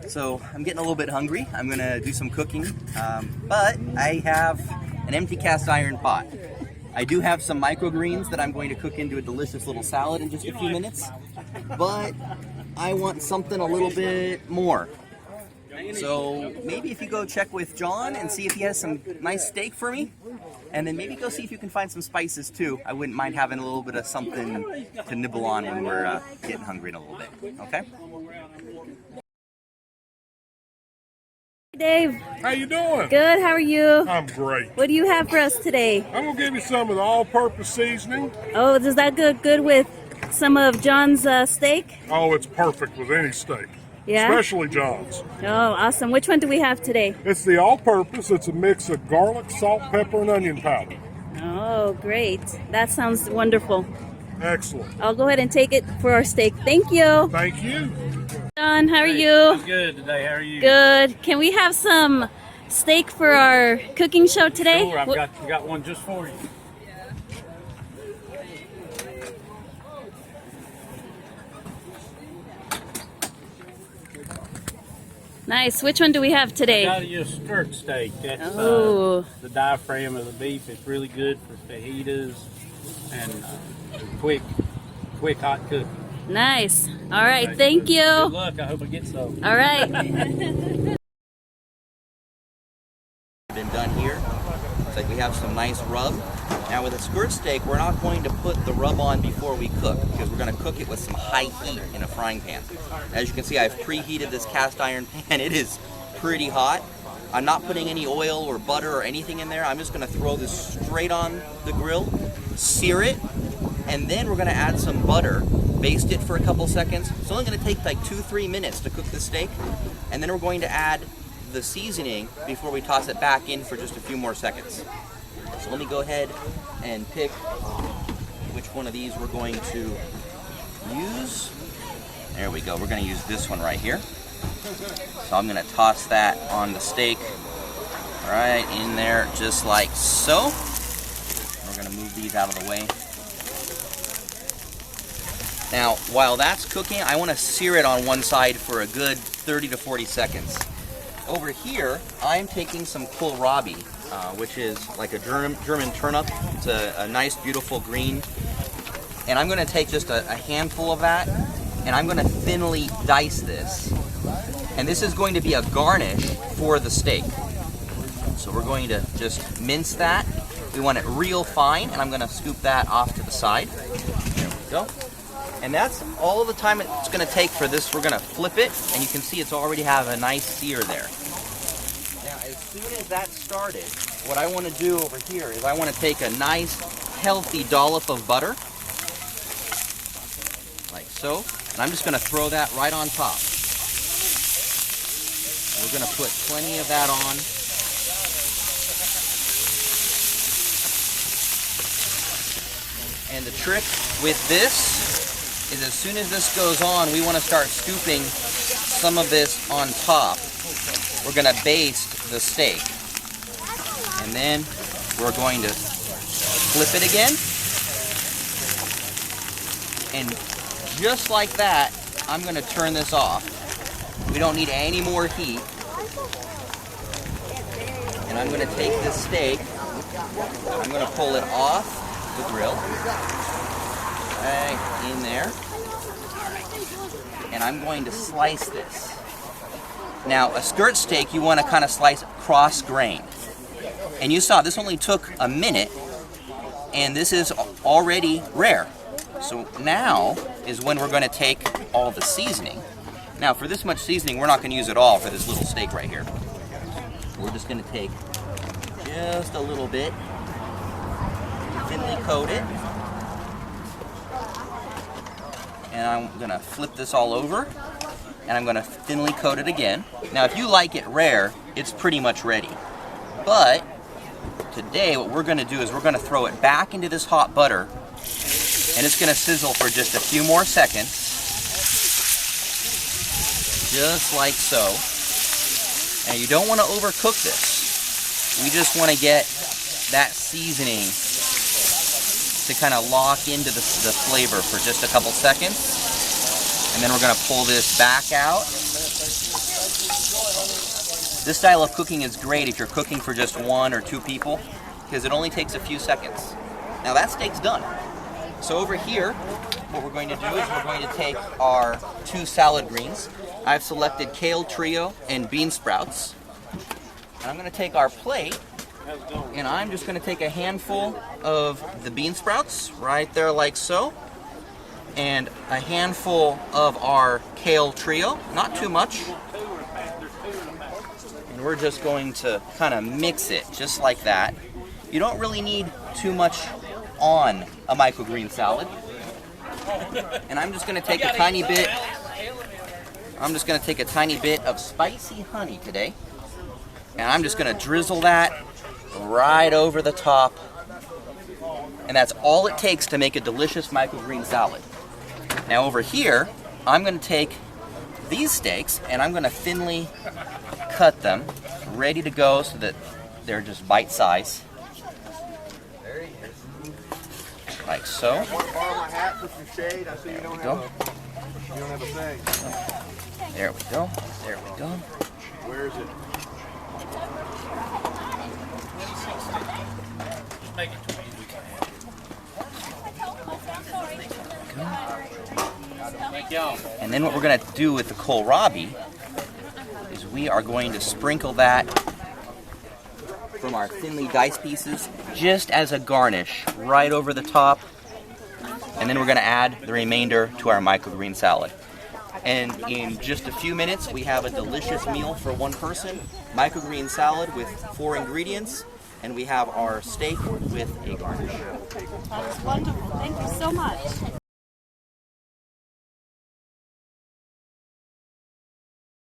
So I'm getting a little bit hungry. I'm gonna do some cooking, but I have an empty cast iron pot. I do have some microgreens that I'm going to cook into a delicious little salad in just a few minutes, but I want something a little bit more. So maybe if you go check with John and see if he has some nice steak for me, and then maybe go see if you can find some spices too. I wouldn't mind having a little bit of something to nibble on when we're getting hungry in a little bit, okay? Dave. How you doing? Good, how are you? I'm great. What do you have for us today? I'm going to give you some of the all-purpose seasoning. Oh, does that go good with some of John's steak? Oh, it's perfect with any steak. Yeah? Especially John's. Oh, awesome. Which one do we have today? It's the all-purpose. It's a mix of garlic, salt, pepper, and onion powder. Oh, great. That sounds wonderful. Excellent. I'll go ahead and take it for our steak. Thank you. Thank you. John, how are you? I'm good today. How are you? Good. Can we have some steak for our cooking show today? Sure, I've got one just for you. Nice. Which one do we have today? I got you a skirt steak. That's Oh. the diaphragm of the beef. It's really good for fajitas and quick hot cooking. Nice. All right. Okay, Thank good you. luck. I hope I get some. All right. Been done here. Looks like we have some nice rub. Now with a skirt steak, we're not going to put the rub on before we cook because we're going to cook it with some high heat in a frying pan. As you can see, I've preheated this cast iron pan. It is pretty hot. I'm not putting any oil or butter or anything in there. I'm just going to throw this straight on the grill, sear it, and then we're going to add some butter, baste it for a couple seconds. It's only going to take like 2-3 minutes to cook the steak, and then we're going to add the seasoning before we toss it back in for just a few more seconds. So let me go ahead and pick which one of these we're going to use. There we go. We're going to use this one right here. So I'm going to toss that on the steak right in there just like so. We're going to move these out of the way. Now, while that's cooking, I want to sear it on one side for a good 30 to 40 seconds. Over here, I'm taking some kohlrabi, which is like a German turnip. It's a nice, beautiful green. And I'm going to take just a handful of that, and I'm going to thinly dice this. And this is going to be a garnish for the steak. So we're going to just mince that. We want it real fine, and I'm going to scoop that off to the side. There we go. And that's all of the time it's going to take for this. We're going to flip it, and you can see it's already have a nice sear there. Now, as soon as that started, what I want to do over here is I want to take a nice, healthy dollop of butter, like so, and I'm just going to throw that right on top. We're going to put plenty of that on. And the trick with this is as soon as this goes on, we want to start scooping some of this on top. We're going to baste the steak. And then we're going to flip it again. And just like that, I'm going to turn this off. We don't need any more heat. And I'm going to take this steak, I'm going to pull it off the grill. Right in there. And I'm going to slice this. Now, a skirt steak, you want to kind of slice cross grain. And you saw this only took a minute, and this is already rare. So now is when we're going to take all the seasoning. Now, for this much seasoning, we're not going to use it all for this little steak right here. We're just going to take just a little bit, thinly coat it. And I'm going to flip this all over, and I'm going to thinly coat it again. Now, if you like it rare, it's pretty much ready. But today, what we're going to do is we're going to throw it back into this hot butter, and it's going to sizzle for just a few more seconds, just like so. And you don't want to overcook this. We just want to get that seasoning to kind of lock into the flavor for just a couple seconds. And then we're going to pull this back out. This style of cooking is great if you're cooking for just 1 or 2 people, because it only takes a few seconds. Now that steak's done. So over here, what we're going to do is we're going to take our 2 salad greens. I've selected kale trio and bean sprouts. And I'm going to take our plate, and I'm just going to take a handful of the bean sprouts right there like so, and a handful of our kale trio, not too much. And we're just going to kind of mix it just like that. You don't really need too much on a microgreen salad. And I'm just going to take a tiny bit of spicy honey today. And I'm just going to drizzle that right over the top. And that's all it takes to make a delicious microgreen salad. Now over here, I'm going to take these steaks and I'm going to thinly cut them, ready to go so that they're just bite size. Like so. There we go. There we go. There we go. Where is it? And then what we're going to do with the kohlrabi is we are going to sprinkle that from our thinly diced pieces just as a garnish right over the top. And then we're going to add the remainder to our microgreen salad. And in just a few minutes, we have a delicious meal for 1 person, microgreen salad with 4 ingredients, and we have our steak with a garnish. That's wonderful. Thank you so much.